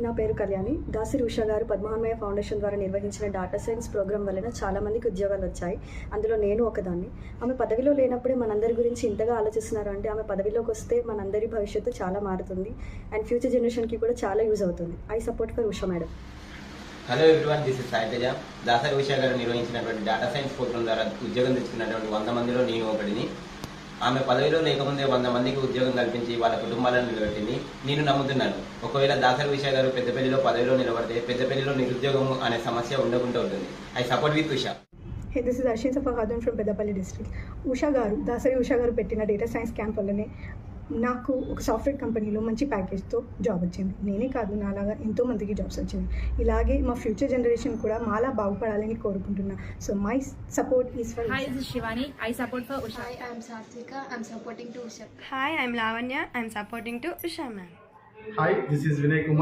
నా పేరు కళ్యాణి. దాసరి ఉషా గారు పద్మనాభమయ్య ఫౌండేషన్ ద్వారా నిర్వహించిన డాటా సైన్స్ ప్రోగ్రాం వలన చాలామందికి ఉద్యోగాలు వచ్చాయి. అందులో నేను ఒకదాన్ని. ఆమె పదవిలో లేనప్పుడే మనందరి గురించి ఇంతగా ఆలోచిస్తున్నారు అంటే ఆమె పదవిలోకి వస్తే మనందరి భవిష్యత్తు చాలా మారుతుంది అండ్ ఫ్యూచర్ జనరేషన్కి కూడా చాలా యూజ్ అవుతుంది. I support for Usha madam. Hello everyone, this is Sai Teja. Dasari Usha గారు నిర్వహించినటువంటి డాటా సైన్స్ ప్రోగ్రాం ద్వారా ఉద్యోగం తెచ్చుకున్నటువంటి 100 మందిలో నేను ఒకటిని. ఆమె పదవిలో లేకముందే 100 మందికి ఉద్యోగం కల్పించి వాళ్ళ కుటుంబాలను నిలబెట్టింది. నేను నమ్ముతున్నాను, ఒకవేళ దాసరి ఉషా గారు పెద్దపల్లిలో పదవిలో నిలబడితే పెద్దపల్లిలో నిరుద్యోగం అనే సమస్య ఉండకుండా ఉంటుంది. I support with Usha. Hey, this is Ashin Safahadun from Peddapalli district. Dasari Usha గారు పెట్టిన డేటా సైన్స్ క్యాంప్ వల్లనే నాకు ఒక సాఫ్ట్వేర్ కంపెనీలో మంచి ప్యాకేజ్తో జాబ్ వచ్చింది. నేనే కాదు, నాలాగా ఎంతో మందికి జాబ్స్ వచ్చినాయి. ఇలాగే మా ఫ్యూచర్ జనరేషన్ కూడా మాలా బాగుపడాలని కోరుకుంటున్నా. So my support is for. Hi, this is Shivani. I support for Usha. Hi, I'm Satvika. I'm supporting to Usha. Hi, I'm Lavanya. I'm supporting to Usha ma'am. Hi, this is Vinay Kumar.